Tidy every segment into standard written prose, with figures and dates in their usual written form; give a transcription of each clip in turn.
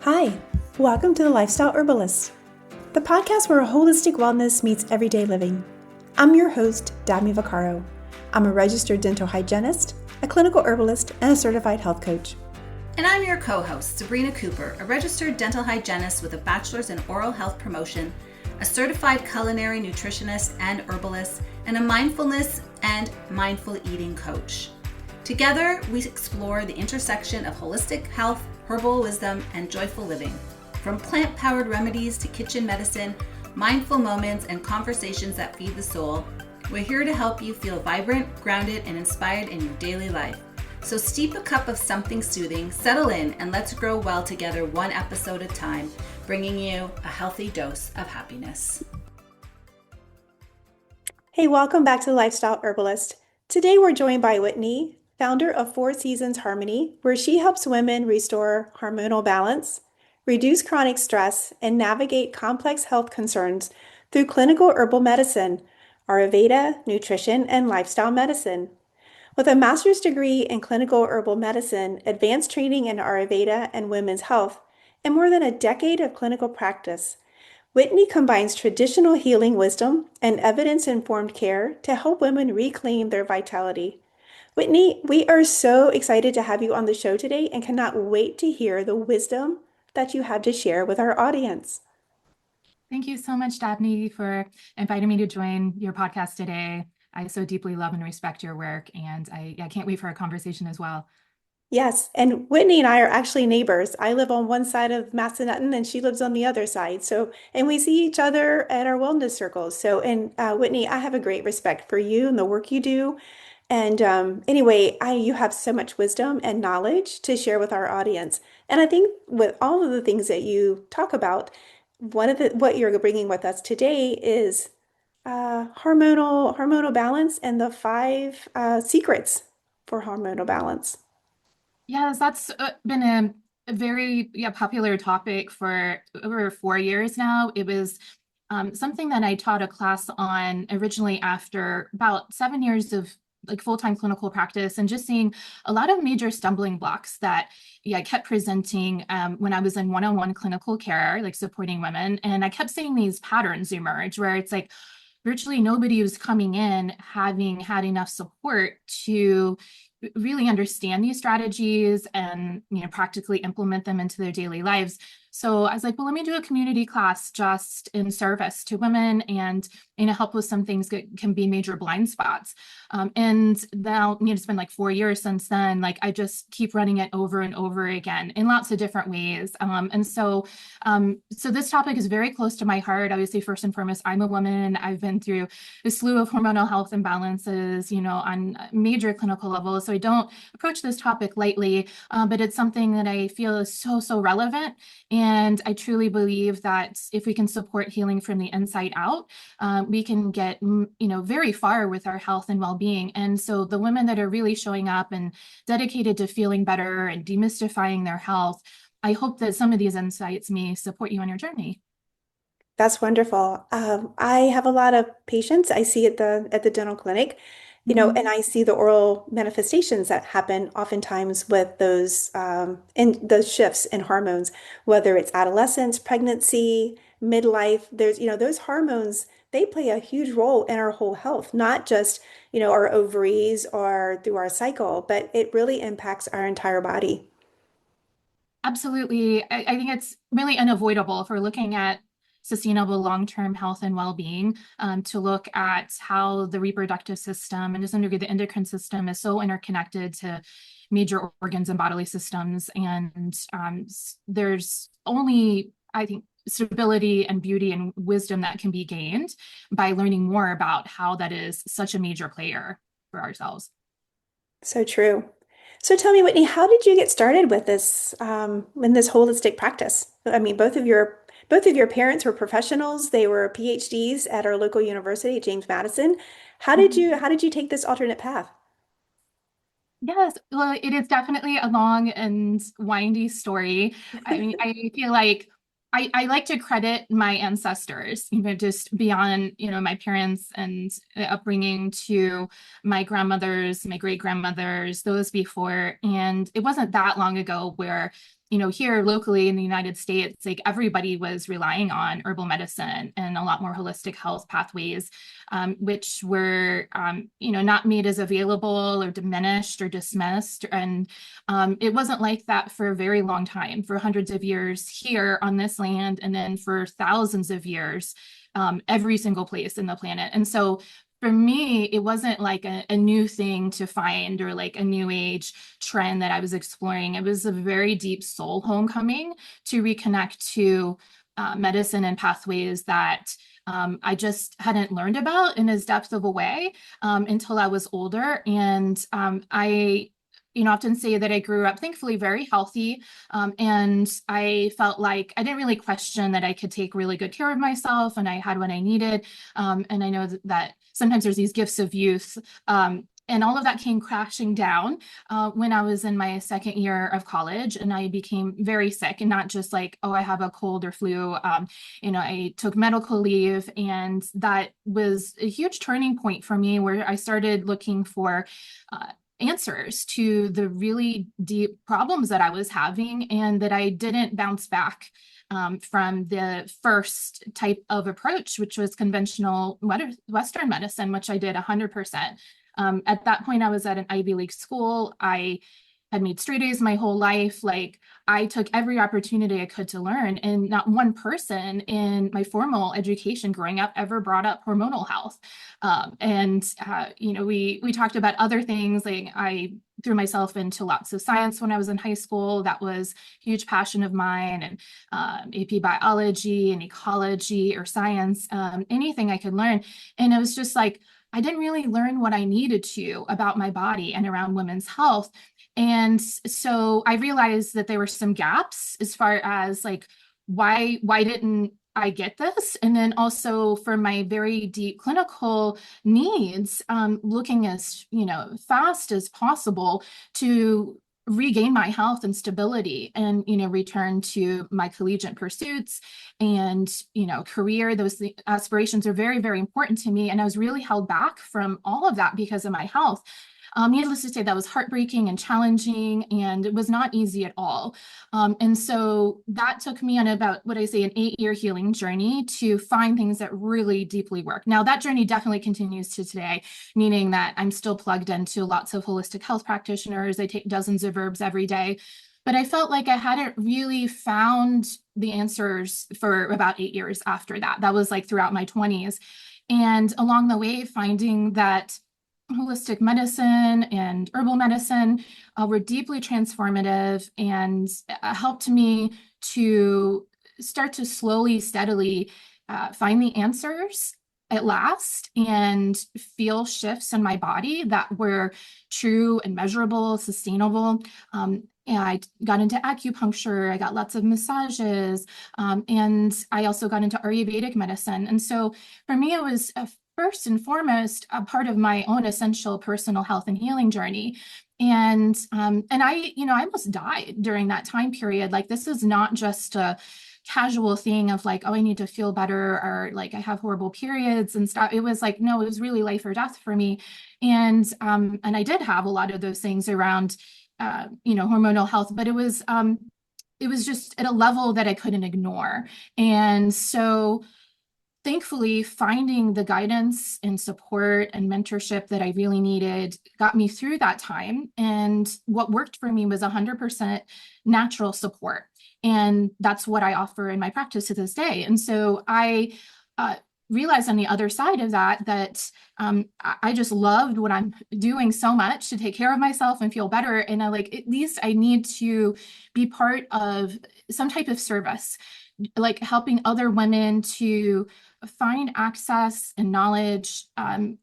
Hi, welcome to the Lifestyle Herbalist, the podcast where holistic wellness meets everyday living. I'm your host, Dabney Vaccaro. I'm a registered dental hygienist, a clinical herbalist, and a certified health coach. And I'm your co-host, Sabrina Cooper, a registered dental hygienist with a bachelor's in oral health promotion, a certified culinary nutritionist and herbalist, and a mindfulness and mindful eating coach. Together, we explore the intersection of holistic health, herbal wisdom, and joyful living. From plant-powered remedies to kitchen medicine, mindful moments, and conversations that feed the soul, we're here to help you feel vibrant, grounded, and inspired in your daily life. So steep a cup of something soothing, settle in, and let's grow well together one episode at a time, bringing you a healthy dose of happiness. Hey, welcome back to the Lifestyle Herbalist. Today we're joined by Whitney, founder of 4 Seasons Harmony, where she helps women restore hormonal balance, reduce chronic stress, and navigate complex health concerns through clinical herbal medicine, Ayurveda, nutrition, and lifestyle medicine. With a master's degree in clinical herbal medicine, advanced training in Ayurveda and women's health, and more than a decade of clinical practice, Whitney combines traditional healing wisdom and evidence-informed care to help women reclaim their vitality. Whitney, we are so excited to have you on the show today and cannot wait to hear the wisdom that you have to share with our audience. Thank you so much, Dabney, for inviting me to join your podcast today. I so deeply love and respect your work, and I can't wait for a conversation as well. Yes, and Whitney and I are actually neighbors. I live on one side of Massanutten and she lives on the other side. And we see each other at our wellness circles. Whitney, I have a great respect for you and the work you do. And anyway, you have so much wisdom and knowledge to share with our audience. And I think with all of the things that you talk about, what you're bringing with us today is hormonal balance and the 5 secrets for hormonal balance. Yes, that's been a very popular topic for over 4 years now. It was something that I taught a class on originally after about 7 years of full-time clinical practice, and just seeing a lot of major stumbling blocks that I kept presenting when I was in one-on-one clinical care, supporting women. And I kept seeing these patterns emerge where it's like virtually nobody was coming in having had enough support to really understand these strategies and practically implement them into their daily lives. So I was like, well, let me do a community class just in service to women and help with some things that can be major blind spots. And now it's been 4 years since then. I just keep running it over and over again in lots of different ways. So this topic is very close to my heart. Obviously, first and foremost, I'm a woman. I've been through a slew of hormonal health imbalances, on major clinical levels. So I don't approach this topic lightly, but it's something that I feel is so relevant. And I truly believe that if we can support healing from the inside out, we can get, very far with our health and well-being. And so the women that are really showing up and dedicated to feeling better and demystifying their health, I hope that some of these insights may support you on your journey. That's wonderful. I have a lot of patients I see at the dental clinic, and I see the oral manifestations that happen oftentimes with in those shifts in hormones, whether it's adolescence, pregnancy, midlife. There's, those hormones, they play a huge role in our whole health, not just, our ovaries or through our cycle, but it really impacts our entire body. Absolutely. I think it's really unavoidable if we're looking at sustainable long-term health and well-being, to look at how the reproductive system and just under the endocrine system is so interconnected to major organs and bodily systems. And there's only, I think, stability and beauty and wisdom that can be gained by learning more about how that is such a major player for ourselves. So true. So tell me, Whitney, how did you get started with this in this holistic practice? I mean, both of your parents were professionals. They were PhDs at our local university at James Madison. How did you take this alternate path? Yes, well, it is definitely a long and windy story. I mean, I feel like I like to credit my ancestors, just beyond, my parents and upbringing, to my grandmothers, my great grandmothers, those before. And it wasn't that long ago where here locally in the United States, like everybody was relying on herbal medicine and a lot more holistic health pathways, which were, not made as available or diminished or dismissed. And it wasn't like that for a very long time, for hundreds of years here on this land, and then for thousands of years, every single place in the planet. And so for me, it wasn't like a new thing to find or like a new age trend that I was exploring. It was a very deep soul homecoming to reconnect to medicine and pathways that I just hadn't learned about in as depth of a way until I was older. And I often say that I grew up thankfully very healthy. And I felt like I didn't really question that I could take really good care of myself and I had what I needed. And I know that sometimes there's these gifts of youth. And all of that came crashing down when I was in my second year of college, and I became very sick, and not just like, oh, I have a cold or flu. I took medical leave, and that was a huge turning point for me where I started looking for answers to the really deep problems that I was having, and that I didn't bounce back from the first type of approach, which was conventional Western medicine, which I did 100%. At that point, I was at an Ivy League school. I had made straight A's my whole life. Like, I took every opportunity I could to learn, and not one person in my formal education growing up ever brought up hormonal health. We talked about other things. Like, I threw myself into lots of science when I was in high school. That was a huge passion of mine, and AP biology and ecology or science, anything I could learn. And it was just like, I didn't really learn what I needed to about my body and around women's health. And so I realized that there were some gaps as far as like, why didn't I get this? And then also for my very deep clinical needs, looking as, fast as possible to regain my health and stability and, return to my collegiate pursuits and, career. Those aspirations are very, very important to me. And I was really held back from all of that because of my health. Needless to say, that was heartbreaking and challenging, and it was not easy at all. And so that took me on about what I say an 8-year healing journey to find things that really deeply work. Now, that journey definitely continues to today, meaning that I'm still plugged into lots of holistic health practitioners. I take dozens of herbs every day. But I felt like I hadn't really found the answers for about 8 years after that. That was like throughout my 20s. And along the way, finding that holistic medicine and herbal medicine were deeply transformative and helped me to start to slowly, steadily find the answers at last and feel shifts in my body that were true and measurable, sustainable. And I got into acupuncture, I got lots of massages, and I also got into Ayurvedic medicine. And so for me, it was first and foremost a part of my own essential personal health and healing journey. And I almost died during that time period. Like, this is not just a casual thing of like, oh, I need to feel better, or like I have horrible periods and stuff. It was like, no, it was really life or death for me. And I did have a lot of those things around, hormonal health, but it was just at a level that I couldn't ignore. And so thankfully, finding the guidance and support and mentorship that I really needed got me through that time. And what worked for me was 100% natural support. And that's what I offer in my practice to this day. And so I realized on the other side of that I just loved what I'm doing so much to take care of myself and feel better. And at least I need to be part of some type of service, like helping other women to find access and knowledge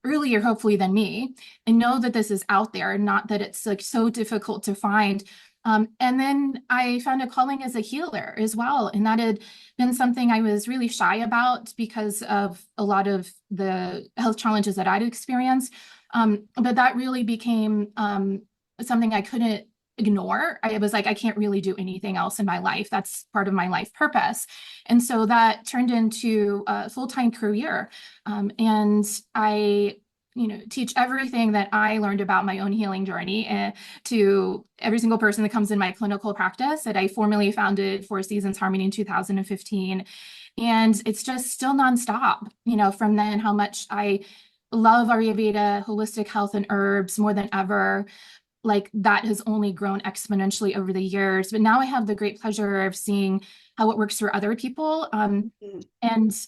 earlier, hopefully, than me, and know that this is out there, not that it's like so difficult to find. And then I found a calling as a healer as well. And that had been something I was really shy about because of a lot of the health challenges that I'd experienced. But that really became something I couldn't ignore. I was like, I can't really do anything else in my life. That's part of my life purpose. And so that turned into a full-time career. And I teach everything that I learned about my own healing journey to every single person that comes in my clinical practice. That I formally founded Four Seasons Harmony in 2015. And it's just still nonstop, from then how much I love Ayurveda, holistic health and herbs more than ever. Like that has only grown exponentially over the years. But now I have the great pleasure of seeing how it works for other people. Mhm. And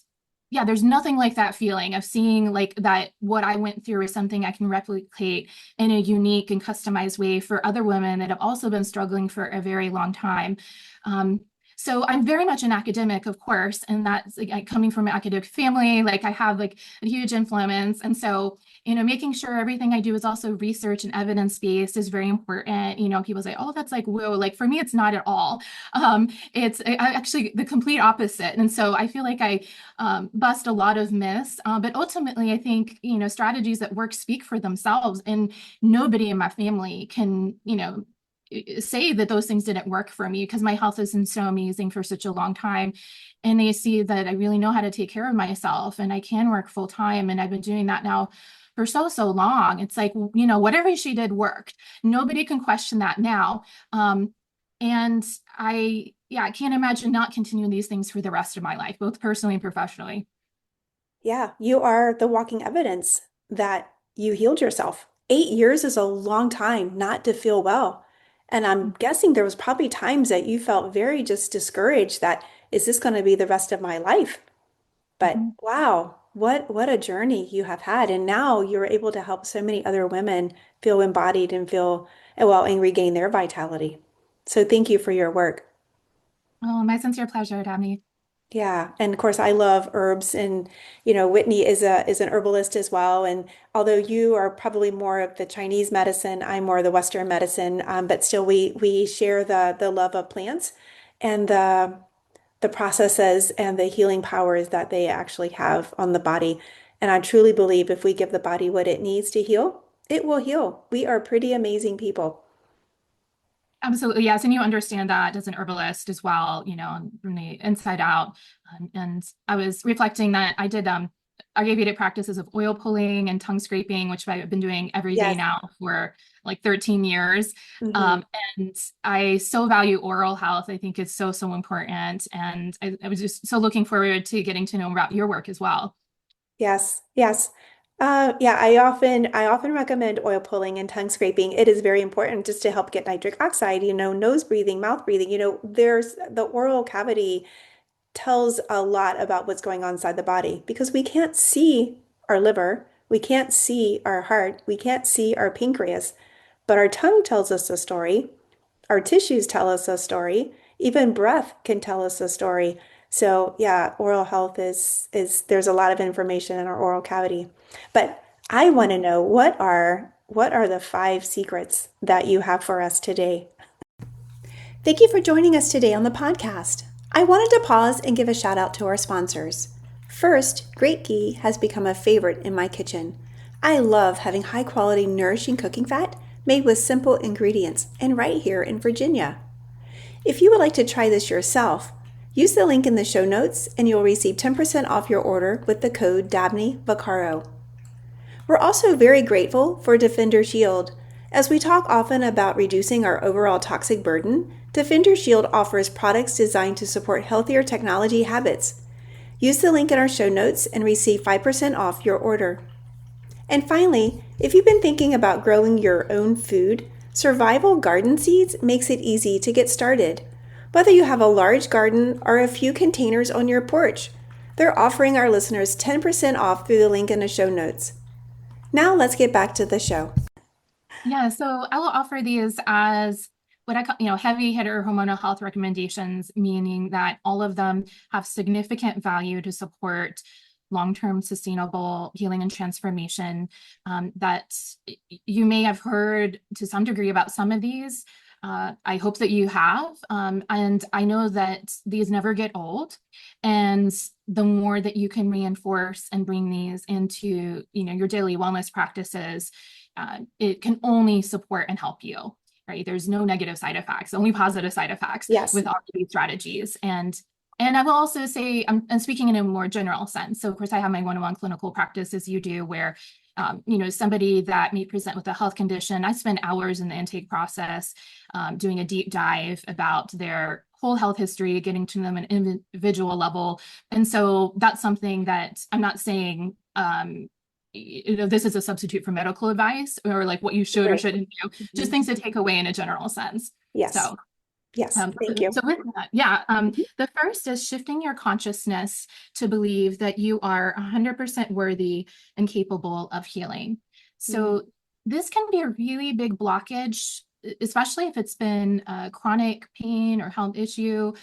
yeah, there's nothing like that feeling of seeing like that what I went through is something I can replicate in a unique and customized way for other women that have also been struggling for a very long time. Um, so I'm very much an academic, of course, and that's like coming from an academic family, like I have like a huge influence. And so, making sure everything I do is also research and evidence-based is very important. People say, oh, that's like, whoa, like for me, it's not at all. It's actually the complete opposite. And so I feel like I bust a lot of myths. But ultimately, I think, strategies that work speak for themselves. And nobody in my family can, say that those things didn't work for me because my health has been so amazing for such a long time. And they see that I really know how to take care of myself and I can work full time. And I've been doing that now for so long. It's like, whatever she did worked. Nobody can question that now. And I can't imagine not continuing these things for the rest of my life, both personally and professionally. Yeah, you are the walking evidence that you healed yourself. 8 years is a long time not to feel well. And I'm guessing there was probably times that you felt very just discouraged that is this going to be the rest of my life? But Mhm. wow, what a journey you have had. And now you're able to help so many other women feel embodied and feel well and regain their vitality. So thank you for your work. Oh, my sincere pleasure, Tammy. Yeah, and of course I love herbs and Whitney is an herbalist as well. And although you are probably more of the Chinese medicine, I'm more of the Western medicine. But still we share the love of plants and the processes and the healing powers that they actually have on the body. And I truly believe if we give the body what it needs to heal, it will heal. We are pretty amazing people. Absolutely, yes. And you understand that as an herbalist as well, from the inside out. And I was reflecting that I did Ayurvedic practices of oil pulling and tongue scraping, which I've been doing every day Yes. now for like 13 years. Hmm. Um, and I so value oral health. I think it's so important. And I was just so looking forward to getting to know about your work as well. Yes, yes. Yeah, I often recommend oil pulling and tongue scraping. It is very important just to help get nitric oxide, nose breathing, mouth breathing. There's the oral cavity tells a lot about what's going on inside the body because we can't see our liver, we can't see our heart, we can't see our pancreas, but our tongue tells us a story. Our tissues tell us a story. Even breath can tell us a story. So yeah, oral health is there's a lot of information in our oral cavity. But I want to know what are the 5 secrets that you have for us today? Thank you for joining us today on the podcast. I wanted to pause and give a shout out to our sponsors. First, Great Ghee has become a favorite in my kitchen. I love having high quality, nourishing cooking fat made with simple ingredients and right here in Virginia. If you would like to try this yourself, use the link in the show notes and you'll receive 10% off your order with the code Dabney Vaccaro. We're also very grateful for Defender Shield. As we talk often about reducing our overall toxic burden, Defender Shield offers products designed to support healthier technology habits. Use the link in our show notes and receive 5% off your order. And finally, if you've been thinking about growing your own food, Survival Garden Seeds makes it easy to get started. Whether you have a large garden or a few containers on your porch, they're offering our listeners 10% off through the link in the show notes. Now let's get back to the show. Yeah, so I will offer these as what I call, heavy hitter hormonal health recommendations, meaning that all of them have significant value to support long-term sustainable healing and transformation. That you may have heard to some degree about some of these. I hope that you have. And I know that these never get old. And the more that you can reinforce and bring these into, your daily wellness practices, it can only support and help you, right? There's no negative side effects, only positive side effects Yes. with all of these strategies. And I will also say, I'm speaking in a more general sense. So of course I have my one-on-one clinical practice as you do, where Somebody that may present with a health condition, I spend hours in the intake process doing a deep dive about their whole health history, getting to them an individual level. And so that's something that I'm not saying, this is a substitute for medical advice or like what you should or Right. shouldn't do, just things to take away in a general sense. Yes. So Yes. um, Thank you. so with that, yeah, Mhm. the first is shifting your consciousness to believe that you are 100% worthy and capable of healing. Mm. So this can be a really big blockage, especially if it's been a chronic pain or health issue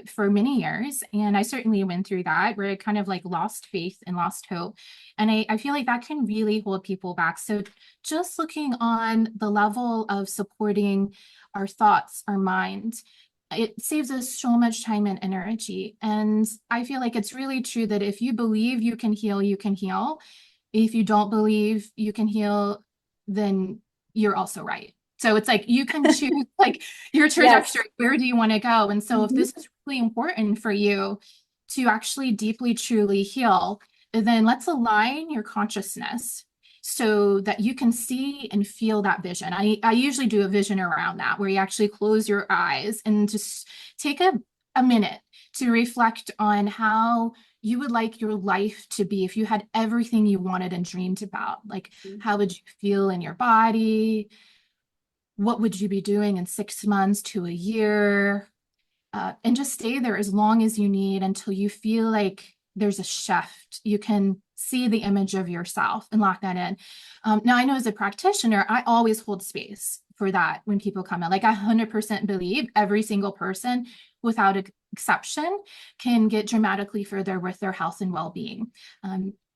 for many years. And I certainly went through that where I kind of like lost faith and lost hope. And I feel like that can really hold people back. So just looking on the level of supporting our thoughts, our mind, it saves us so much time and energy. And I feel like it's really true that if you believe you can heal, you can heal. If you don't believe you can heal, then you're also right. So it's like you can choose like your Yes. trajectory. Where do you want to go? And so if Mhm. this is really important for you to actually deeply, truly heal, then let's align your consciousness so that you can see and feel that vision. I usually do a vision around that where you actually close your eyes and just take a minute to reflect on how you would like your life to be if you had everything you wanted and dreamed about. Like, how would you feel in your body? What would you be doing in 6 months to a year? And just stay there as long as you need until you feel like there's a shift. You can see the image of yourself and lock that in. Now, I know as a practitioner, I always hold space for that when people come in. Like, I 100% believe every single person, without exception, can get dramatically further with their health and well-being.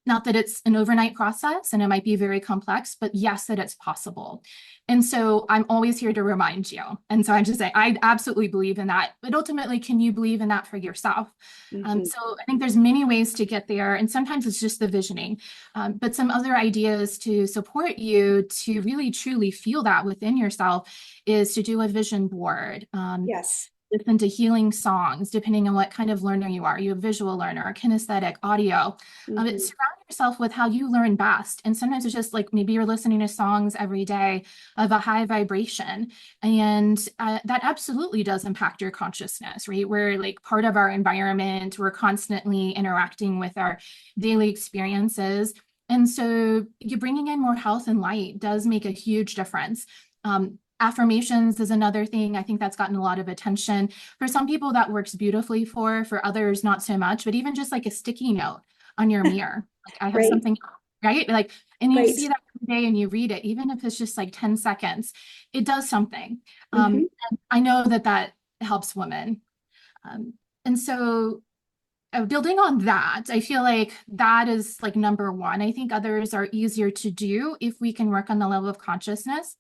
Not that it's an overnight process and it might be very complex, but yes, that it's possible. And so I'm always here to remind you. And so I just say, I absolutely believe in that. But ultimately, can you believe in that for yourself? Mhm. So I think there's many ways to get there. And sometimes it's just the visioning. But some other ideas to support you to really truly feel that within yourself is to do a vision board. Yes. Listen to healing songs, depending on what kind of learner you are. Are you a visual learner, a kinesthetic, audio? Mhm. Surround yourself with how you learn best. And sometimes it's just like maybe you're listening to songs every day of a high vibration. And that absolutely does impact your consciousness, right? We're like part of our environment. We're constantly interacting with our daily experiences. And so you bringing in more health and light does make a huge difference. Affirmations is another thing. I think that's gotten a lot of attention. For some people, that works beautifully for others, not so much. But even just like a sticky note on your mirror, like I have Right. something, right? Like, and you Right. see that every day and you read it, even if it's just like 10 seconds, it does something. Mhm. And I know that that helps women. Um, and so building on that, I feel like that is like number one. I think others are easier to do if we can work on the level of consciousness.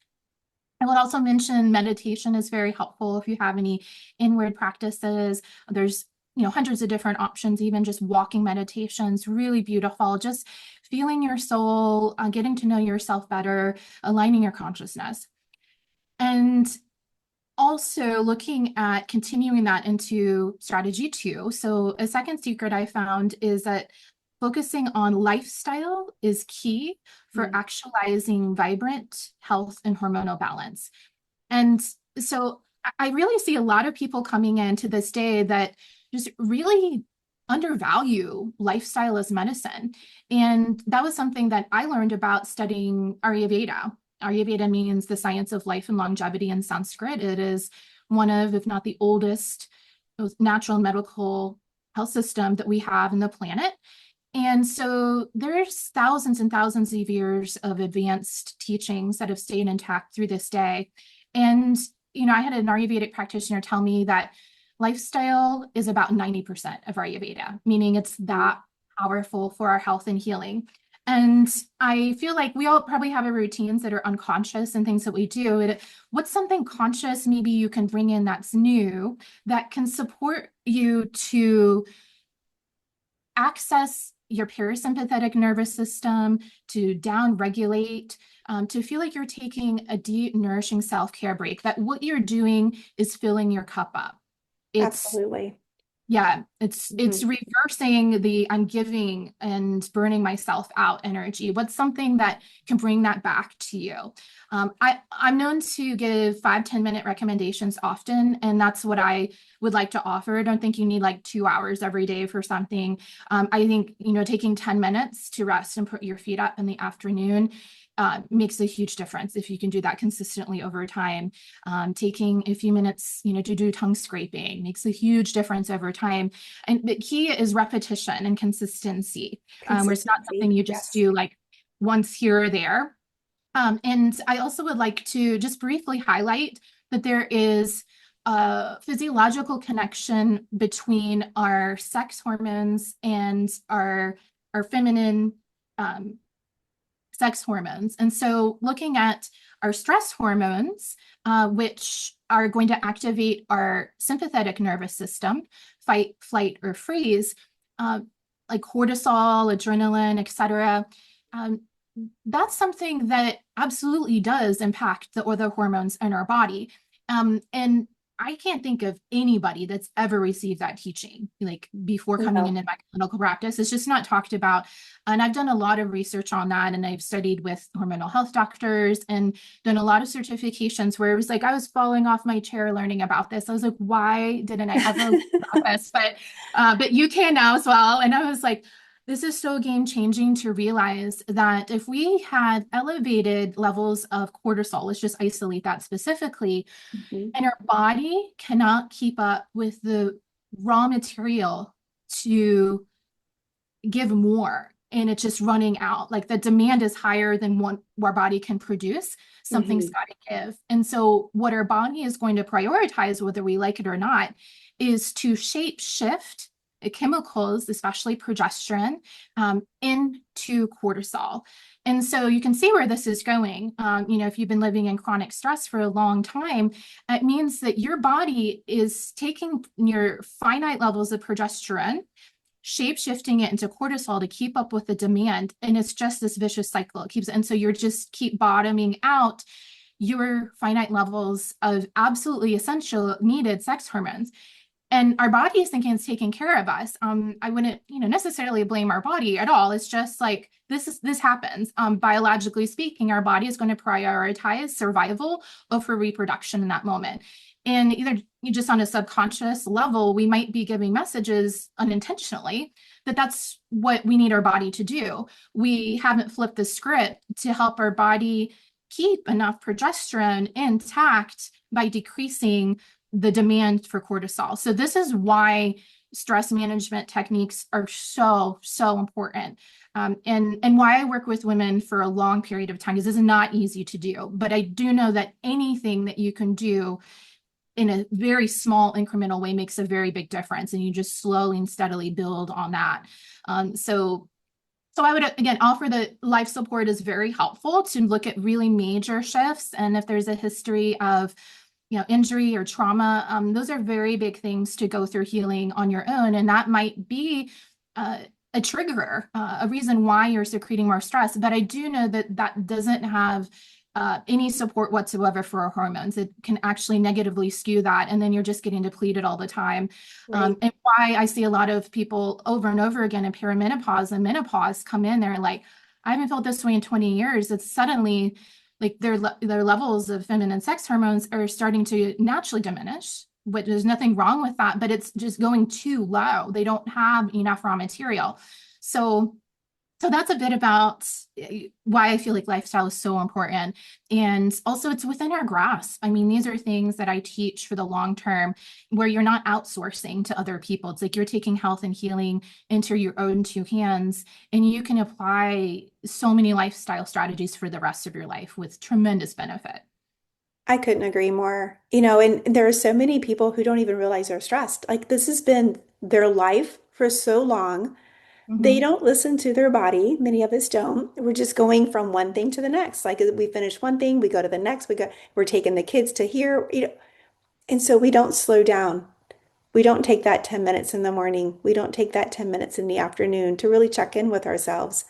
I would also mention meditation is very helpful if you have any inward practices. There's hundreds of different options, even just walking meditations, really beautiful. Just feeling your soul, getting to know yourself better, aligning your consciousness. And also looking at continuing that into strategy two. So a second secret I found is that focusing on lifestyle is key for Mm. actualizing vibrant health and hormonal balance. And so I really see a lot of people coming in to this day that just really undervalue lifestyle as medicine. And that was something that I learned about studying Ayurveda. Ayurveda means the science of life and longevity in Sanskrit. It is one of, if not the oldest, natural medical health system that we have in the planet. And so there's thousands and thousands of years of advanced teachings that have stayed intact through this day. And, I had an Ayurvedic practitioner tell me that lifestyle is about 90% of Ayurveda, meaning it's that powerful for our health and healing. And I feel like we all probably have our routines that are unconscious and things that we do. What's something conscious maybe you can bring in that's new that can support you to access your parasympathetic nervous system, to down regulate, to feel like you're taking a deep, nourishing self-care break, that what you're doing is filling your cup up. It's, Absolutely. yeah, It's reversing the I'm giving and burning myself out energy. What's something that can bring that back to you? I'm known to give 5-10 minute recommendations often, and that's what I would like to offer. I don't think you need like 2 hours every day for something. I think, taking 10 minutes to rest and put your feet up in the afternoon makes a huge difference if you can do that consistently over time. Taking a few minutes, to do tongue scraping makes a huge difference over time. And the key is repetition and consistency, where it's not something Consistency. you just Yes. do like once here or there. And I also would like to just briefly highlight that there is a physiological connection between our sex hormones and our feminine um, sex hormones. And so looking at our stress hormones, which are going to activate our sympathetic nervous system, fight, flight, or freeze, uh, like cortisol, adrenaline, etc. Um, that's something that absolutely does impact the other hormones in our body. And I can't think of anybody that's ever received that teaching, like before coming No. into my clinical practice. It's just not talked about. And I've done a lot of research on that. And I've studied with hormonal health doctors and done a lot of certifications where it was like I was falling off my chair learning about this. I was like, why didn't I ever learn about this? But you can now as well. And I was like, this is so game changing to realize that if we had elevated levels of cortisol, let's just isolate that specifically, Mhm. and our body cannot keep up with the raw material to give more, and it's just running out. Like the demand is higher than what our body can produce. Something's Mhm. got to give. And so, what our body is going to prioritize, whether we like it or not, is to shape shift chemicals, especially progesterone, into cortisol. And so you can see where this is going. If you've been living in chronic stress for a long time, it means that your body is taking your finite levels of progesterone, shape shifting it into cortisol to keep up with the demand. And it's just this vicious cycle. It keeps, and so you're just keep bottoming out your finite levels of absolutely essential needed sex hormones. And our body is thinking it's taking care of us. I wouldn't, necessarily blame our body at all. It's just like this happens. Biologically speaking, our body is going to prioritize survival over reproduction in that moment. And either just on a subconscious level, we might be giving messages unintentionally that that's what we need our body to do. We haven't flipped the script to help our body keep enough progesterone intact by decreasing the demand for cortisol. So this is why stress management techniques are so, so important. And why I work with women for a long period of time, because this is not easy to do. But I do know that anything that you can do in a very small incremental way makes a very big difference. And you just slowly and steadily build on that. So I would, again, offer that life support is very helpful to look at really major shifts. And if there's a history of injury or trauma, those are very big things to go through healing on your own. And that might be a trigger, a reason why you're secreting more stress. But I do know that that doesn't have any support whatsoever for our hormones. It can actually negatively skew that. And then you're just getting depleted all the time. Right. And why I see a lot of people over and over again in perimenopause and menopause come in, they're like, I haven't felt this way in 20 years. It's suddenly like their levels of feminine sex hormones are starting to naturally diminish, but there's nothing wrong with that, but it's just going too low. They don't have enough raw material. So that's a bit about why I feel like lifestyle is so important. And also it's within our grasp. I mean, these are things that I teach for the long term where you're not outsourcing to other people. It's like you're taking health and healing into your own two hands, and you can apply so many lifestyle strategies for the rest of your life with tremendous benefit. I couldn't agree more. And there are so many people who don't even realize they're stressed. Like this has been their life for so long. They Mhm. don't listen to their body. Many of us don't. We're just going from one thing to the next. Like we finish one thing, we go to the next. We're taking the kids to here. And so we don't slow down. We don't take that 10 minutes in the morning. We don't take that 10 minutes in the afternoon to really check in with ourselves.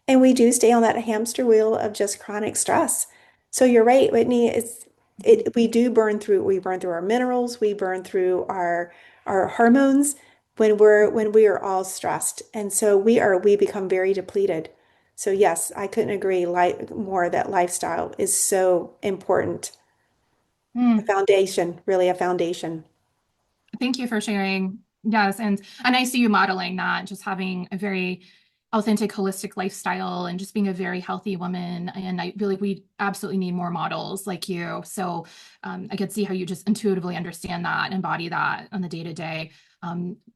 And we do stay on that hamster wheel of just chronic stress. So you're right, Whitney. We burn through our minerals, we burn through our hormones. when we are all stressed. And so we become very depleted. So yes, I couldn't agree more that lifestyle is so important. A Mm. foundation, really a foundation. Thank you for sharing. Yes, and I see you modeling that, just having a very authentic, holistic lifestyle and just being a very healthy woman. And I feel like we absolutely need more models like you. So I could see how you just intuitively understand that, embody that on the day to day.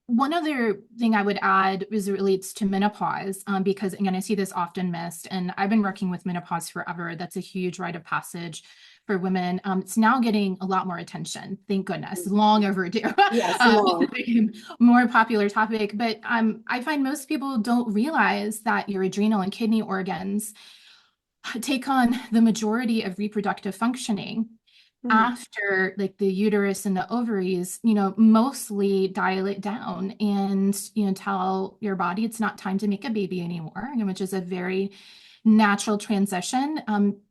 One other thing I would add is it relates to menopause, because again, I see this often missed, and I've been working with menopause forever. That's a huge rite of passage for women. It's now getting a lot more attention. Thank goodness, long overdue. Yes, long. More popular topic, but I find most people don't realize that your adrenal and kidney organs take on the majority of reproductive functioning Mm. after like the uterus and the ovaries, mostly dial it down and, tell your body it's not time to make a baby anymore, which is a very natural transition.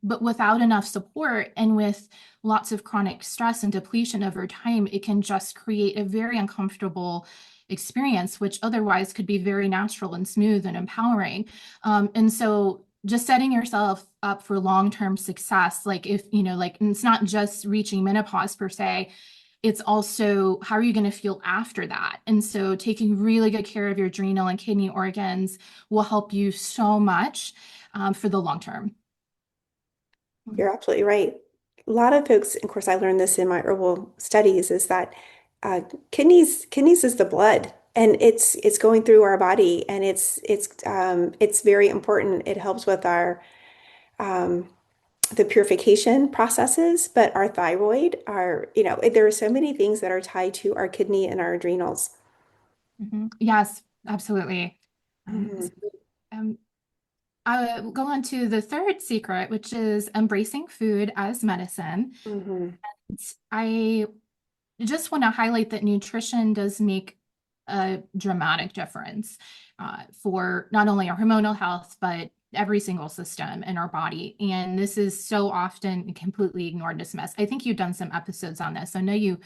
But without enough support and with lots of chronic stress and depletion over time, it can just create a very uncomfortable experience, which otherwise could be very natural and smooth and empowering. And so just setting yourself up for long-term success, like if, like it's not just reaching menopause per se, it's also how are you going to feel after that? And so taking really good care of your adrenal and kidney organs will help you so much for the long term. You're absolutely right. A lot of folks, of course, I learned this in my herbal studies, is that uh, kidneys is the blood, and it's going through our body, and it's very important. It helps with our um, the purification processes, but our thyroid, there are so many things that are tied to our kidney and our adrenals. Yes, absolutely. Mhm, So, um, I'll go on to the third secret, which is embracing food as medicine. mhm, I just want to highlight that nutrition does make a dramatic difference for not only our hormonal health, but every single system in our body. And this is so often completely ignored, dismissed. I think you've done some episodes on this. I know you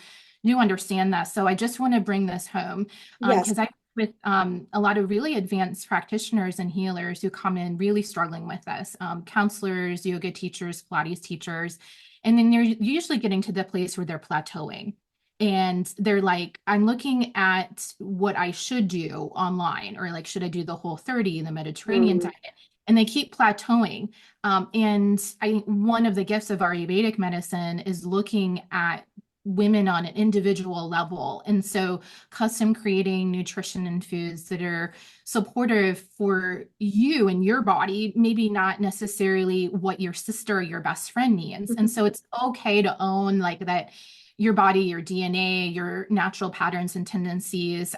understand that. So I just want to bring this home yes. because I with a lot of really advanced practitioners and healers who come in really struggling with this, counselors, yoga teachers, Pilates teachers, and then they're usually getting to the place where they're plateauing. And they're like, I'm looking at what I should do online, or like, should I do the Whole30, the Mediterranean Mm, diet? And they keep plateauing. And one of the gifts of Ayurvedic medicine is looking at women on an individual level. And so custom creating nutrition and foods that are supportive for you and your body, maybe not necessarily what your sister or your best friend needs. And so it's okay to own like that your body, your DNA, your natural patterns and tendencies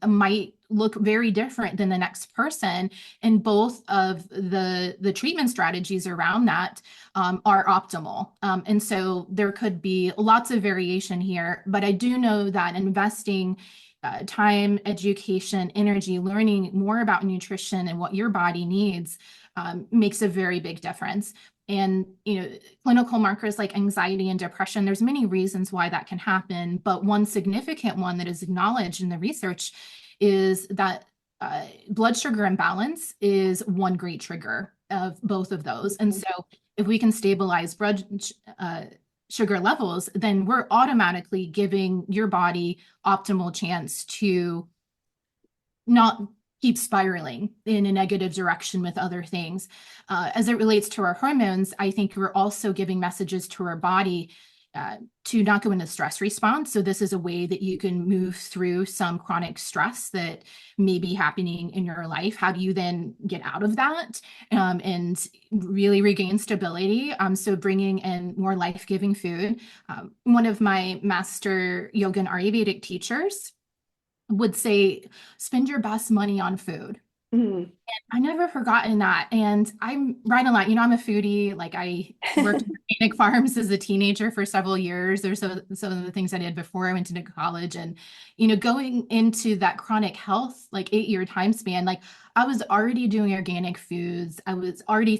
might look very different than the next person. And both of the treatment strategies around that are optimal. And so there could be lots of variation here, but I do know that investing time, education, energy, learning more about nutrition and what your body needs makes a very big difference. And clinical markers like anxiety and depression, there's many reasons why that can happen, but one significant one that is acknowledged in the research is that blood sugar imbalance is one great trigger of both of those. And so if we can stabilize blood sugar levels, then we're automatically giving your body optimal chance to not keep spiraling in a negative direction with other things. As it relates to our hormones, I think we're also giving messages to our body to not go into stress response. So this is a way that you can move through some chronic stress that may be happening in your life. How do you then get out of that and really regain stability? So bringing in more life-giving food. One of my master yoga and Ayurvedic teachers would say, spend your best money on food. mm. I never forgotten that. And I'm right on that. I'm a foodie. Like I worked in organic farms as a teenager for several years. There's some of the things I did before I went into college and, going into that chronic health, like 8-year time span, like I was already doing organic foods. I was already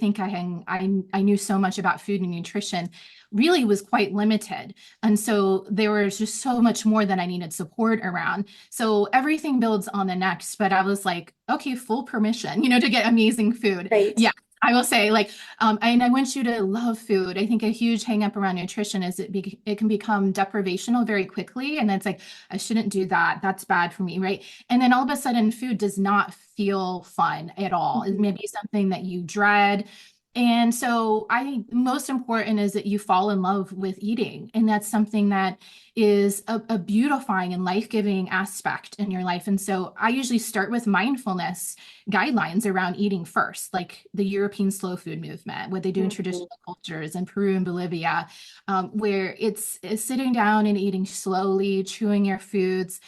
I knew so much about food and nutrition, really was quite limited. And so there was just so much more that I needed support around. So everything builds on the next, but I was like, okay, full permission, to get amazing food. Right. Yeah. I will say, like, and I want you to love food. I think a huge hang up around nutrition is it can become deprivational very quickly. And it's like, I shouldn't do that. That's bad for me, right? And then all of a sudden, food does not feel fun at all. It may Mhm. be something that you dread. And so I think most important is that you fall in love with eating. And that's something that is a beautifying and life-giving aspect in your life. And so I usually start with mindfulness guidelines around eating first, like the European slow food movement, what they do in Mhm. traditional cultures in Peru and Bolivia, where it's sitting down and eating slowly, chewing your foods,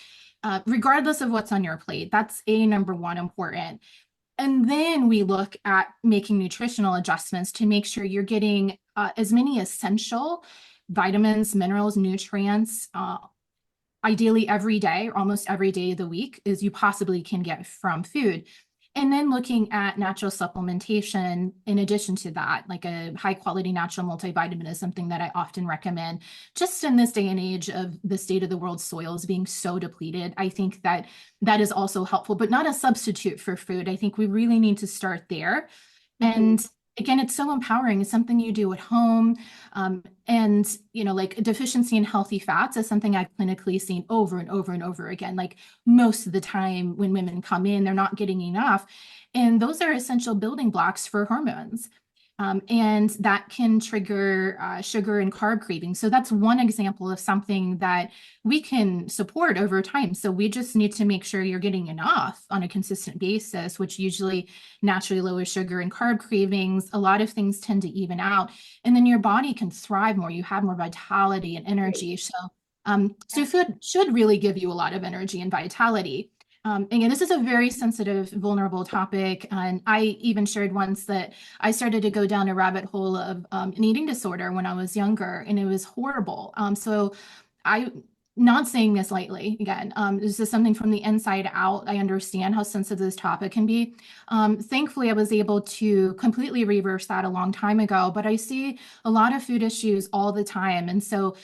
regardless of what's on your plate. That's number one important. And then we look at making nutritional adjustments to make sure you're getting as many essential vitamins, minerals, nutrients, ideally every day, or almost every day of the week, as you possibly can get from food. And then looking at natural supplementation in addition to that, like a high quality natural multivitamin is something that I often recommend. Just in this day and age of the state of the world soils being so depleted, I think that that is also helpful, but not a substitute for food. I think we really need to start there. Mhm. And again, it's so empowering. It's something you do at home. And, like a deficiency in healthy fats is something I've clinically seen over and over and over again. Like most of the time when women come in, they're not getting enough. And those are essential building blocks for hormones. And that can trigger sugar and carb cravings. So that's one example of something that we can support over time. So we just need to make sure you're getting enough on a consistent basis, which usually naturally lowers sugar and carb cravings. A lot of things tend to even out, and then your body can thrive more. You have more vitality and Right. energy. So food should really give you a lot of energy and vitality. Again, this is a very sensitive, vulnerable topic. And I even shared once that I started to go down a rabbit hole of an eating disorder when I was younger, and it was horrible. So I, not saying this lightly, again, this is something from the inside out. I understand how sensitive this topic can be. Thankfully, I was able to completely reverse that a long time ago, but I see a lot of food issues all the time. And so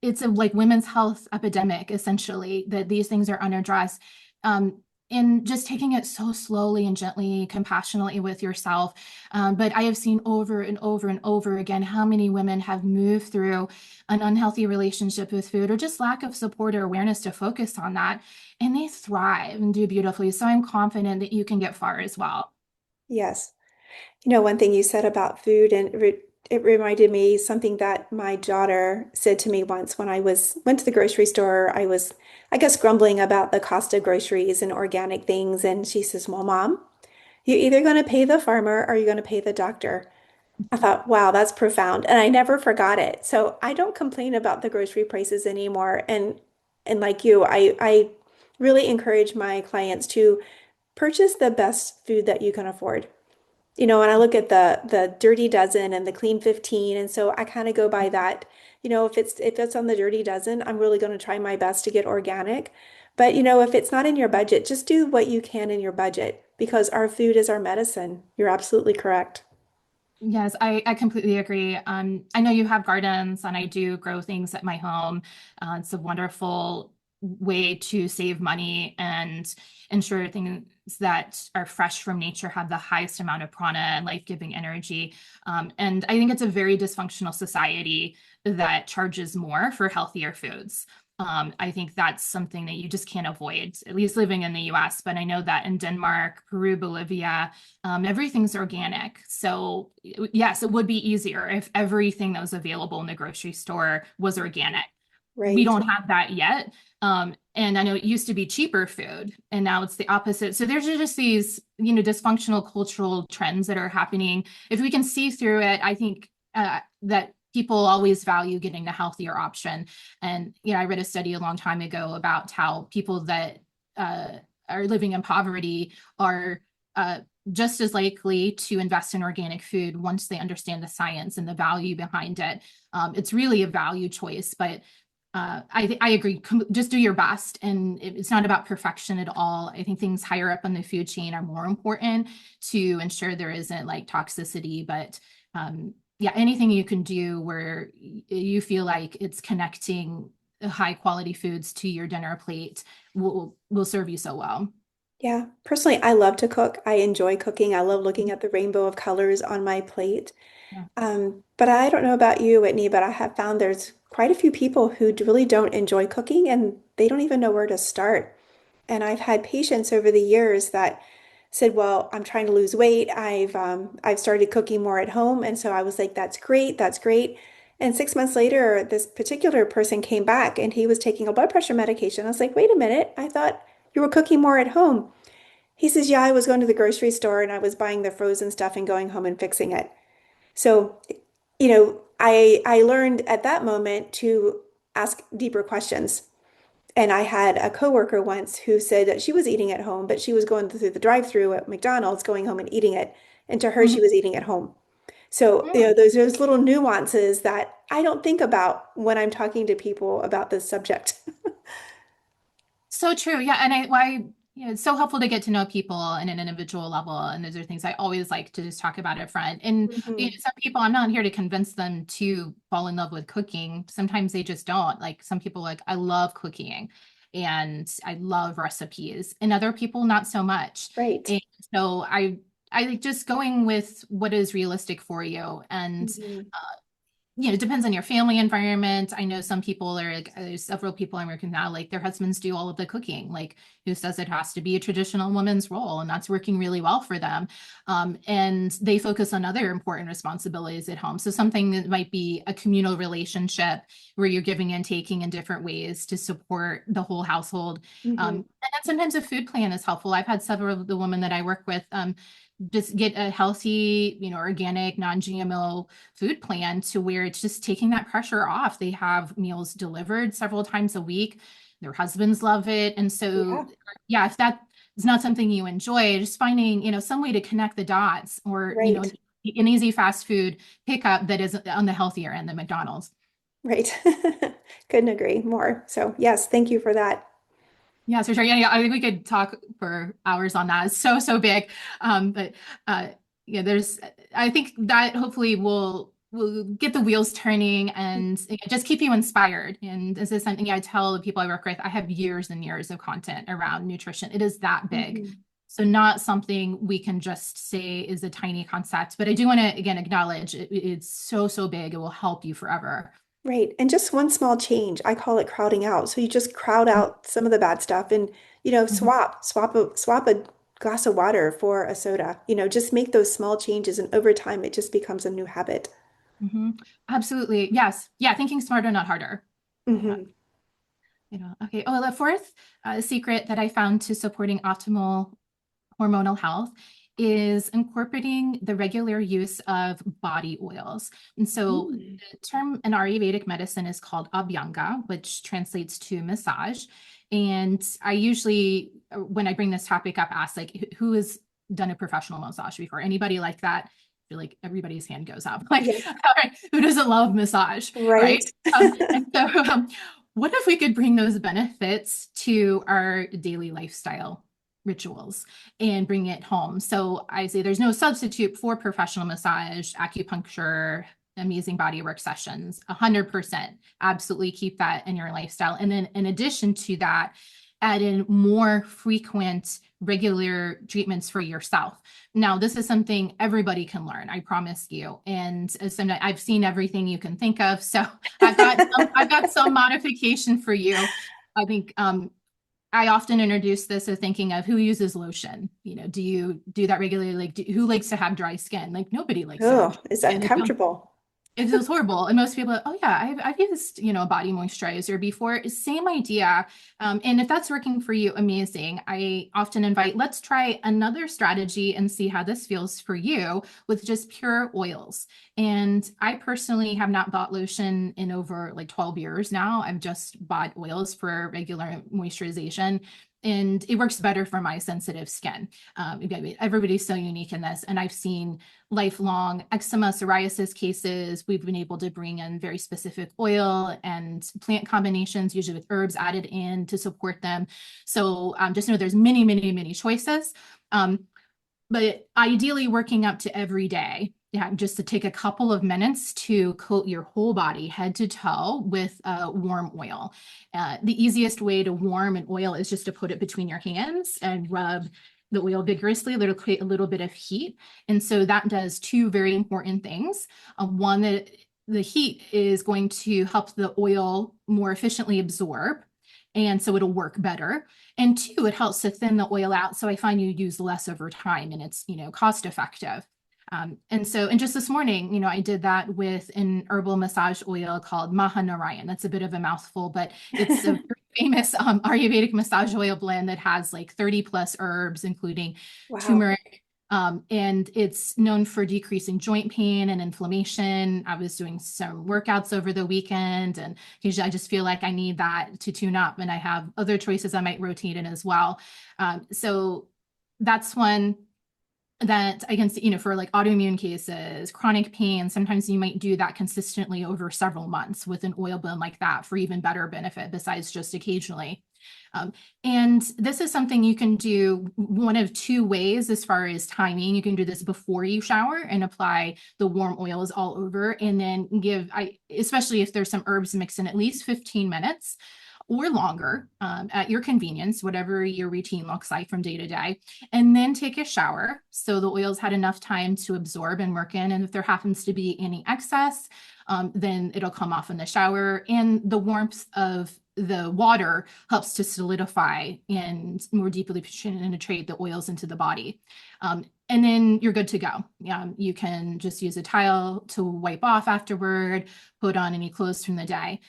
it's a like women's health epidemic, essentially, that these things are unaddressed. Um, and just taking it so slowly and gently, compassionately with yourself. But I have seen over and over and over again how many women have moved through an unhealthy relationship with food or just lack of support or awareness to focus on that. And they thrive and do beautifully. So I'm confident that you can get far as well. Yes. One thing you said about food, and it reminded me something that my daughter said to me once when I went to the grocery store. I was, I guess, grumbling about the cost of groceries and organic things, and she says, "Well, Mom, you're either going to pay the farmer or you're going to pay the doctor." I thought, wow, that's profound, and I never forgot it. So I don't complain about the grocery prices anymore, and like you, I really encourage my clients to purchase the best food that you can afford. And I look at the dirty dozen and the clean 15, and so I kind of go by that. If it's on the dirty dozen, I'm really going to try my best to get organic. But if it's not in your budget, just do what you can in your budget because our food is our medicine. You're absolutely correct. Yes, I completely agree. I know you have gardens, and I do grow things at my home. It's a wonderful way to save money and ensure things that are fresh from nature have the highest amount of prana and life-giving energy. And I think it's a very dysfunctional society that charges more for healthier foods. I think that's something that you just can't avoid, at least living in the US. But I know that in Denmark, Peru, Bolivia, everything's organic. So yes, it would be easier if everything that was available in the grocery store was organic. We Right. don't have that yet. And I know it used to be cheaper food, and now it's the opposite. So there's just these, dysfunctional cultural trends that are happening. If we can see through it, I think that people always value getting the healthier option. And, I read a study a long time ago about how people that are living in poverty are just as likely to invest in organic food once they understand the science and the value behind it. It's really a value choice, but I agree. Just do your best, and it's not about perfection at all. I think things higher up on the food chain are more important to ensure there isn't like toxicity. But yeah, anything you can do where you feel like it's connecting high quality foods to your dinner plate will serve you so well. Yeah, personally, I love to cook. I enjoy cooking. I love looking at the rainbow of colors on my plate. Yeah. But I don't know about you, Whitney, but I have found there's quite a few people who really don't enjoy cooking and they don't even know where to start. And I've had patients over the years that said, "Well, I'm trying to lose weight. I've started cooking more at home." And so I was like, "That's great, that's great." And 6 months later, this particular person came back and he was taking a blood pressure medication. I was like, "Wait a minute, I thought you were cooking more at home." He says, "Yeah, I was going to the grocery store and I was buying the frozen stuff and going home and fixing it." So, I learned at that moment to ask deeper questions. And I had a coworker once who said that she was eating at home, but she was going through the drive-through at McDonald's, going home and eating it. And to her, she Mhm. was eating at home. So, those little nuances that I don't think about when I'm talking to people about this subject. So true. Yeah. And it's so helpful to get to know people on an individual level. And those are things I always like to just talk about up front. And Mhm. some people, I'm not here to convince them to fall in love with cooking. Sometimes they just don't. Like some people, like, I love cooking and I love recipes, and other people, not so much. Right. And so I like just going with what is realistic for you. And Mhm. it depends on your family environment. I know some people are like, there's several people I'm working now, like their husbands do all of the cooking, like who says it has to be a traditional woman's role, and that's working really well for them. And they focus on other important responsibilities at home. So something that might be a communal relationship where you're giving and taking in different ways to support the whole household. Mhm. And then sometimes a food plan is helpful. I've had several of the women that I work with just get a healthy, organic, non-GMO food plan to where it's just taking that pressure off. They have meals delivered several times a week. Their husbands love it. And so, Yeah. yeah, if that is not something you enjoy, just finding, some way to connect the dots, or, Right. an easy fast food pickup that is on the healthier end than McDonald's. Right. Couldn't agree more. So, yes, thank you for that. Yeah, so sure. Yeah, yeah. I think we could talk for hours on that. It's so, so big. But yeah, I think that hopefully will get the wheels turning and just keep you inspired. And this is something I tell the people I work with. I have years and years of content around nutrition. It is that big. Mhm. So not something we can just say is a tiny concept, but I do want to again acknowledge it's so, so big. It will help you forever. Right. And just one small change, I call it crowding out. So you just crowd out some of the bad stuff and, Mhm. swap a glass of water for a soda. Just make those small changes and over time it just becomes a new habit. Mhm. Absolutely. Yes. Yeah. Thinking smarter, not harder. Hmm. Okay. Oh, the fourth secret that I found to supporting optimal hormonal health is incorporating the regular use of body oils. And so Mm. the term in Ayurvedic medicine is called abhyanga, which translates to massage. And I usually, when I bring this topic up, ask like, who has done a professional massage before? Anybody like that? I feel like everybody's hand goes up. Like, Yes. all right, who doesn't love massage, Right. right? And so, what if we could bring those benefits to our daily lifestyle rituals and bring it home? So I say there's no substitute for professional massage, acupuncture, amazing body work sessions. 100%. Absolutely keep that in your lifestyle. And then in addition to that, add in more frequent, regular treatments for yourself. Now, this is something everybody can learn, I promise you. And I've seen everything you can think of. So I've got some modification for you. I think I often introduce this as thinking of who uses lotion. Do you do that regularly? Like, who likes to have dry skin? Like, nobody likes to have Oh, dry it's skin. uncomfortable. It feels horrible. And most people are, oh yeah, I've used, a body moisturizer before. Same idea. And if that's working for you, amazing. I often invite, let's try another strategy and see how this feels for you with just pure oils. And I personally have not bought lotion in over like 12 years now. I've just bought oils for regular moisturization. And it works better for my sensitive skin. Again, everybody's so unique in this. And I've seen lifelong eczema, psoriasis cases. We've been able to bring in very specific oil and plant combinations, usually with herbs added in to support them. So just know there's many, many, many choices. But ideally working up to every day, yeah, just to take a couple of minutes to coat your whole body, head to toe, with warm oil. The easiest way to warm an oil is just to put it between your hands and rub the oil vigorously. It'll create a little bit of heat. And so that does two very important things. One, that the heat is going to help the oil more efficiently absorb. And so it'll work better. And two, it helps to thin the oil out. So I find you use less over time and it's, cost effective. And just this morning, I did that with an herbal massage oil called Mahanarayan. That's a bit of a mouthful, but it's a very famous Ayurvedic massage oil blend that has like 30 plus herbs, including Wow. turmeric. And it's known for decreasing joint pain and inflammation. I was doing some workouts over the weekend, and usually I just feel like I need that to tune up. And I have other choices I might rotate in as well. So that's one that I can see, for like autoimmune cases, chronic pain. Sometimes you might do that consistently over several months with an oil blend like that for even better benefit besides just occasionally. And this is something you can do one of two ways as far as timing. You can do this before you shower and apply the warm oils all over, and then especially if there's some herbs mixed in, at least 15 minutes or longer at your convenience, whatever your routine looks like from day to day, and then take a shower. So the oils had enough time to absorb and work in. And if there happens to be any excess, then it'll come off in the shower. And the warmth of the water helps to solidify and more deeply penetrate the oils into the body. And then you're good to go. You can just use a towel to wipe off afterward, put on any clothes from the day.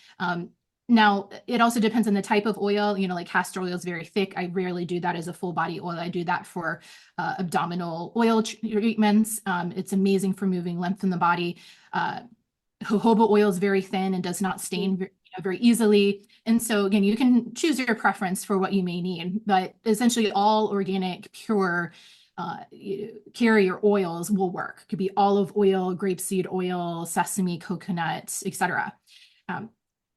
Now, it also depends on the type of oil. Like castor oil is very thick. I rarely do that as a full body oil. I do that for abdominal oil treatments. It's amazing for moving lymph in the body. Jojoba oil is very thin and does not stain very easily. And so again, you can choose your preference for what you may need, but essentially all organic, pure carrier oils will work. It could be olive oil, grapeseed oil, sesame, coconut, etc.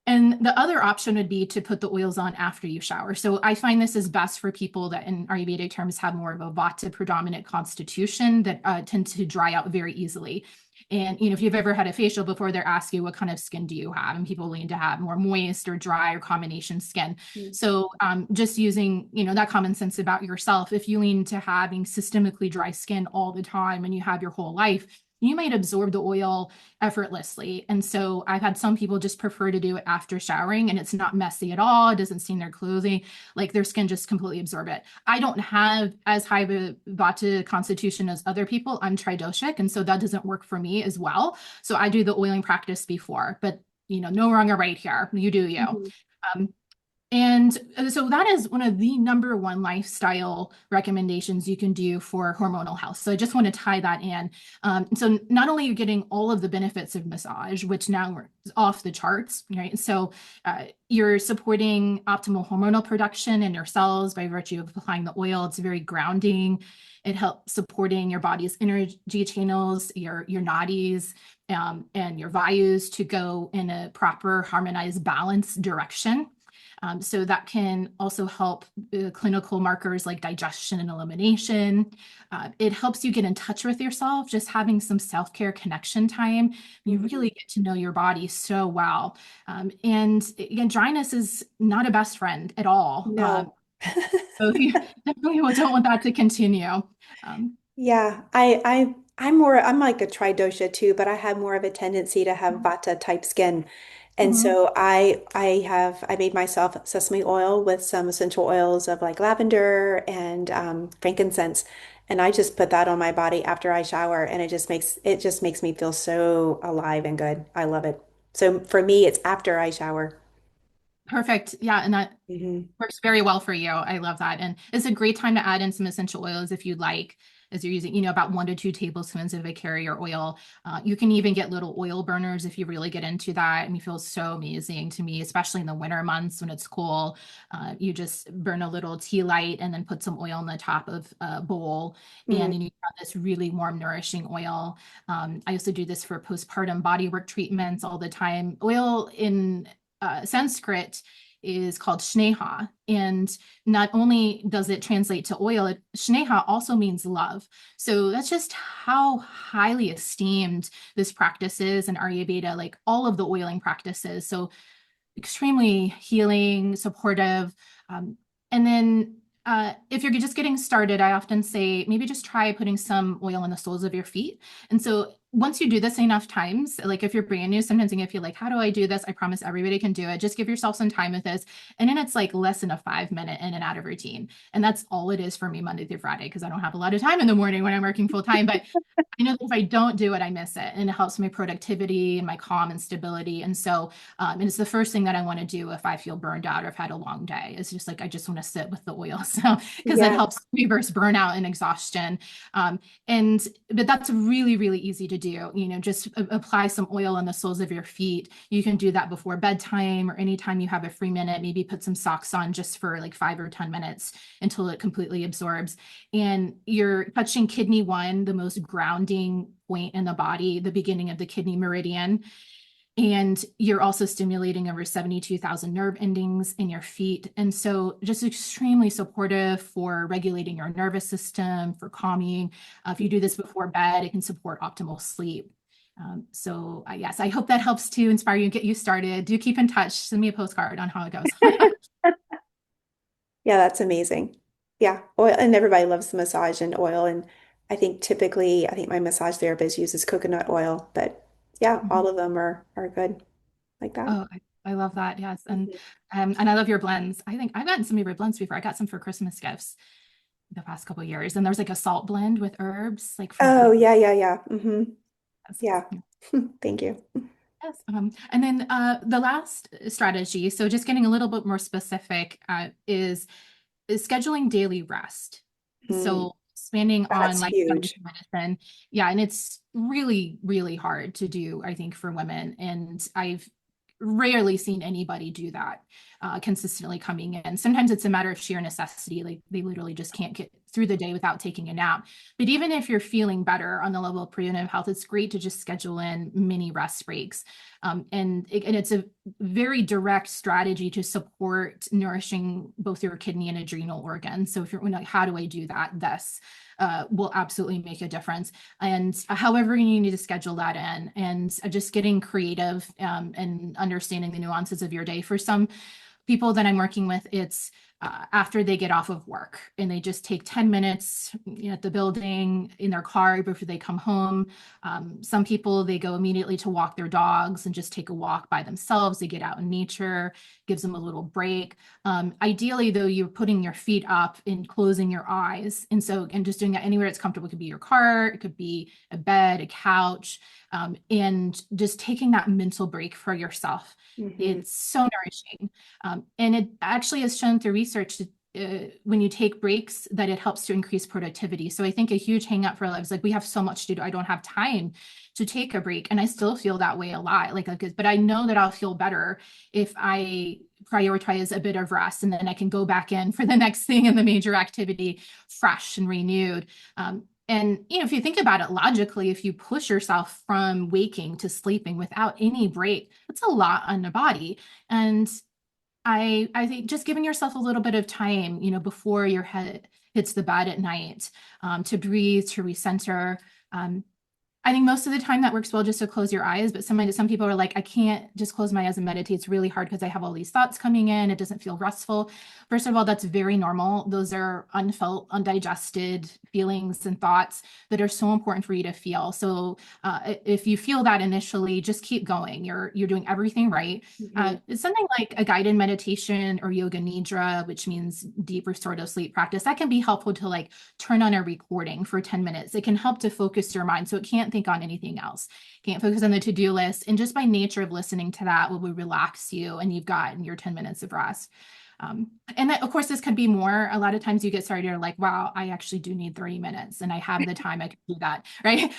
And the other option would be to put the oils on after you shower. So I find this is best for people that in Ayurvedic terms have more of a Vata predominant constitution that tend to dry out very easily. And, if you've ever had a facial before, they're asking you, what kind of skin do you have? And people lean to have more moist or dry or combination skin. So just using, that common sense about yourself, if you lean to having systemically dry skin all the time and you have your whole life, you might absorb the oil effortlessly. And so I've had some people just prefer to do it after showering, and it's not messy at all. It doesn't stain their clothing, like their skin just completely absorb it. I don't have as high of a Vata constitution as other people. I'm tridoshic, and so that doesn't work for me as well. So I do the oiling practice before, but no wrong or right here. You do you. And so that is one of the number one lifestyle recommendations you can do for hormonal health. So I just want to tie that in. So not only are you getting all of the benefits of massage, which now are off the charts, right? So you're supporting optimal hormonal production in your cells by virtue of applying the oil. It's very grounding. It helps supporting your body's energy channels, your nadis, and your vayus to go in a proper, harmonized, balanced direction. So that can also help clinical markers like digestion and elimination. It helps you get in touch with yourself, just having some self-care connection time. You really get to know your body so well. And again, dryness is not a best friend at all. No. So you definitely don't want that to continue. Yeah, I'm like a tridosha too, but I have more of a tendency to have Vata type skin. And Mhm. so I made myself sesame oil with some essential oils of like lavender and frankincense. And I just put that on my body after I shower, and it just makes me feel so alive and good. I love it. So for me, it's after I shower. Perfect. Yeah, and that Hmm. works very well for you. I love that. And it's a great time to add in some essential oils if you'd like. as you're using, about 1 to 2 tablespoons of a carrier oil. You can even get little oil burners if you really get into that. And it feels so amazing to me, especially in the winter months when it's cool. You just burn a little tea light and then put some oil on the top of a bowl. Mhm. And then you have this really warm, nourishing oil. I also do this for postpartum bodywork treatments all the time. Oil in Sanskrit is called sneha. And not only does it translate to oil, sneha also means love. So that's just how highly esteemed this practice is in Ayurveda, like all of the oiling practices. So extremely healing, supportive. And then if you're just getting started, I often say maybe just try putting some oil on the soles of your feet. And so once you do this enough times, like if you're brand new, sometimes you feel like, how do I do this? I promise everybody can do it. Just give yourself some time with this. And then it's like less than a 5 minute in and out of routine. And that's all it is for me Monday through Friday, because I don't have a lot of time in the morning when I'm working full time. But I know that if I don't do it, I miss it. And it helps my productivity and my calm and stability. And so, and it's the first thing that I want to do if I feel burned out or I've had a long day. It's just like, I just want to sit with the oil. So, because it Yeah. helps reverse burnout and exhaustion. But that's really, really easy to do. Just apply some oil on the soles of your feet. You can do that before bedtime or anytime you have a free minute. Maybe put some socks on just for like 5 or 10 minutes until it completely absorbs. And you're touching kidney 1, the most grounding point in the body, the beginning of the kidney meridian. And you're also stimulating over 72,000 nerve endings in your feet. And so just extremely supportive for regulating your nervous system, for calming. If you do this before bed, it can support optimal sleep. Yes, I hope that helps to inspire you and get you started. Do keep in touch. Send me a postcard on how it goes. Yeah, that's amazing. Yeah, oil, and everybody loves the massage and oil. And I think typically, I think my massage therapist uses coconut oil, but yeah, all Mhm. of them are good like that. Oh, I love that. Yes. Mhm. And I love your blends. I think I've gotten some of your blends before. I got some for Christmas gifts the past couple of years. And there's like a salt blend with herbs, like from Oh, Peru. yeah, yeah, yeah. Yes. Yeah. Thank you. Yes. And then the last strategy, so just getting a little bit more specific, is scheduling daily rest. Mm, So expanding on that's lifestyle huge. medicine. Yeah, and it's really, really hard to do, I think, for women. And I've rarely seen anybody do that consistently coming in. Sometimes it's a matter of sheer necessity. Like they literally just can't get through the day without taking a nap. But even if you're feeling better on the level of preventive health, it's great to just schedule in mini rest breaks. And it's a very direct strategy to support nourishing both your kidney and adrenal organs. So if you're like, how do I do that? This will absolutely make a difference. And however you need to schedule that in, and just getting creative and understanding the nuances of your day. For some people that I'm working with, it's after they get off of work and they just take 10 minutes at the building in their car before they come home. Some people, they go immediately to walk their dogs and just take a walk by themselves. They get out in nature, gives them a little break. Ideally, though, you're putting your feet up and closing your eyes. And just doing that anywhere it's comfortable. It could be your car, it could be a bed, a couch, and just taking that mental break for yourself. Hmm. It's so nourishing. And it actually has shown through research that when you take breaks, that it helps to increase productivity. So I think a huge hang up for lives, like we have so much to do, I don't have time to take a break. And I still feel that way a lot. But I know that I'll feel better if I prioritize a bit of rest, and then I can go back in for the next thing in the major activity, fresh and renewed. And if you think about it logically, if you push yourself from waking to sleeping without any break, that's a lot on the body. And I think just giving yourself a little bit of time, before your head hits the bed at night, to breathe, to recenter. I think most of the time that works well just to close your eyes, but some people are like, I can't just close my eyes and meditate. It's really hard because I have all these thoughts coming in. It doesn't feel restful. First of all, that's very normal. Those are unfelt, undigested feelings and thoughts that are so important for you to feel. So if you feel that initially, just keep going. You're doing everything right. Hmm. It's something like a guided meditation or yoga nidra, which means deep restorative sleep practice. That can be helpful to like turn on a recording for 10 minutes. It can help to focus your mind so it can't think on anything else. Can't focus on the to-do list. And just by nature of listening to that will relax you, and you've gotten your 10 minutes of rest. And of course, this could be more. A lot of times you get started, you're like, wow, I actually do need 30 minutes and I have the time, I can do that, right?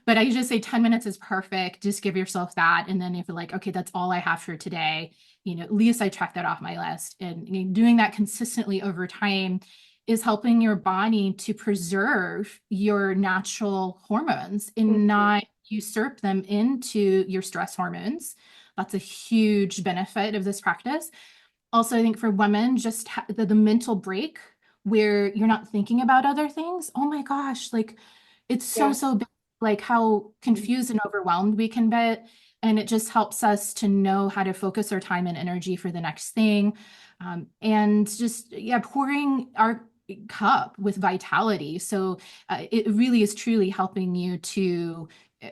But I just say 10 minutes is perfect. Just give yourself that. And then if you're like, okay, that's all I have for today, at least I check that off my list. And doing that consistently over time is helping your body to preserve your natural hormones and Mhm. not usurp them into your stress hormones. That's a huge benefit of this practice. Also, I think for women, just the mental break where you're not thinking about other things. Oh my gosh, like it's so, Yes. so big, like how confused and overwhelmed we can get. And it just helps us to know how to focus our time and energy for the next thing. And just, yeah, pouring our cup with vitality. So it really is truly helping you to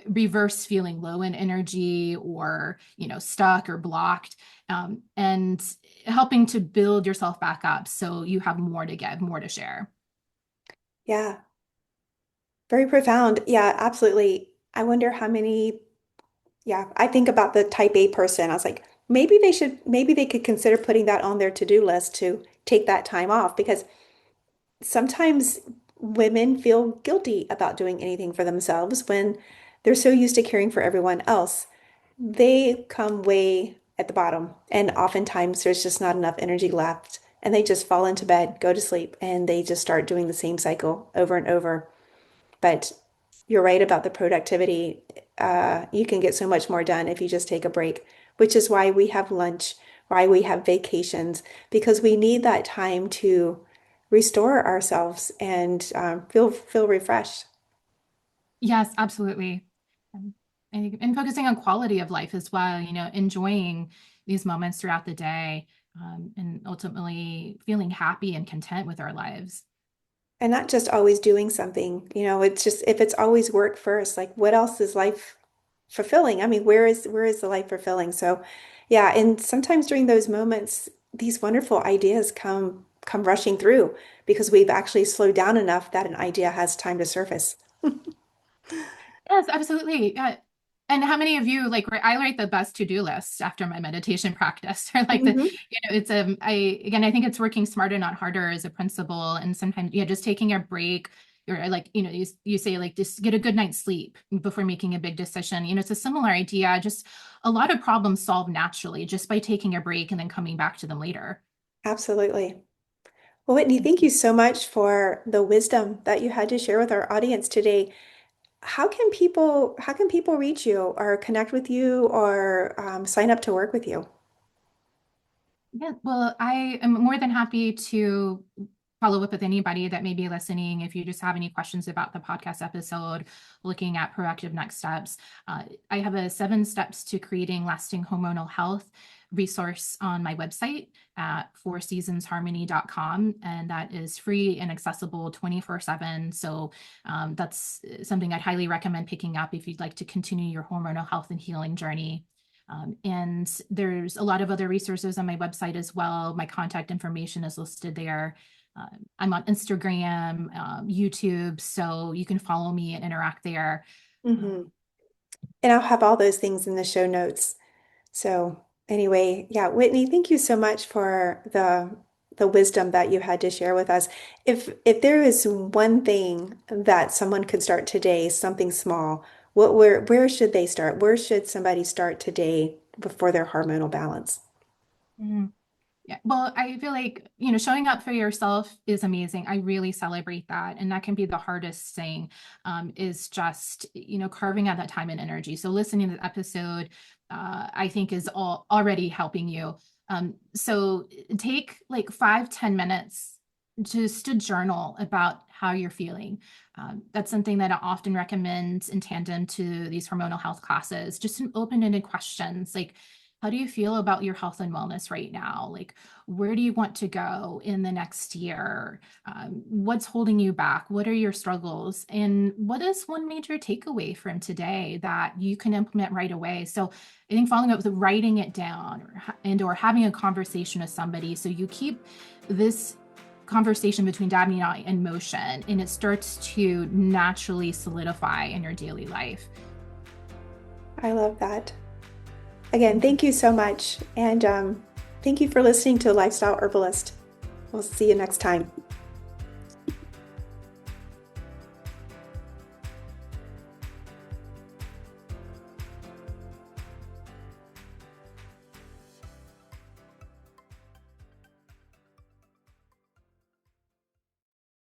reverse feeling low in energy or, stuck or blocked. And helping to build yourself back up so you have more to give, more to share. Yeah. Very profound. Yeah, absolutely. I wonder how many, yeah, I think about the type A person. I was like, maybe they could consider putting that on their to-do list to take that time off because sometimes women feel guilty about doing anything for themselves when they're so used to caring for everyone else. They come way at the bottom, and oftentimes there's just not enough energy left, and they just fall into bed, go to sleep, and they just start doing the same cycle over and over. But you're right about the productivity. You can get so much more done if you just take a break, which is why we have lunch, why we have vacations, because we need that time to restore ourselves and feel refreshed. Yes, absolutely. Um, and focusing on quality of life as well, enjoying these moments throughout the day, and ultimately feeling happy and content with our lives. And not just always doing something, it's just if it's always work first, like what else is life fulfilling? I mean, where is the life fulfilling? So, yeah, and sometimes during those moments, these wonderful ideas come rushing through because we've actually slowed down enough that an idea has time to surface. Yes, absolutely. Yeah. And how many of you I write the best to-do list after my meditation practice or Hmm. it's I think it's working smarter, not harder as a principle. And sometimes, yeah, just taking a break or you say just get a good night's sleep before making a big decision. It's a similar idea, just a lot of problems solved naturally just by taking a break and then coming back to them later. Absolutely. Well, Whitney, thank you so much for the wisdom that you had to share with our audience today. How can people reach you or connect with you or sign up to work with you? Yeah, well, I am more than happy to follow up with anybody that may be listening. If you just have any questions about the podcast episode, looking at proactive next steps, I have a 7 steps to creating lasting hormonal health resource on my website at fourseasonsharmony.com. And that is free and accessible 24/7. So that's something I'd highly recommend picking up if you'd like to continue your hormonal health and healing journey. And there's a lot of other resources on my website as well. My contact information is listed there. I'm on Instagram, YouTube, so you can follow me and interact there. Hmm. And I'll have all those things in the show notes. So anyway, yeah, Whitney, thank you so much for the wisdom that you had to share with us. If there is one thing that someone could start today, something small, where should they start? Where should somebody start today before their hormonal balance? Mhm. Yeah. Well, I feel like, showing up for yourself is amazing. I really celebrate that. And that can be the hardest thing, is just, carving out that time and energy. So listening to the episode, I think is already helping you. So take like 5-10 minutes just to journal about how you're feeling. That's something that I often recommend in tandem to these hormonal health classes, just an open-ended questions like, how do you feel about your health and wellness right now? Like, where do you want to go in the next year? What's holding you back? What are your struggles? And what is one major takeaway from today that you can implement right away? So I think following up with writing it down or having a conversation with somebody. So you keep this conversation between Dabney and I in motion, and it starts to naturally solidify in your daily life. I love that. Again, thank you so much. And Thank you for listening to Lifestyle Herbalist. We'll see you next time.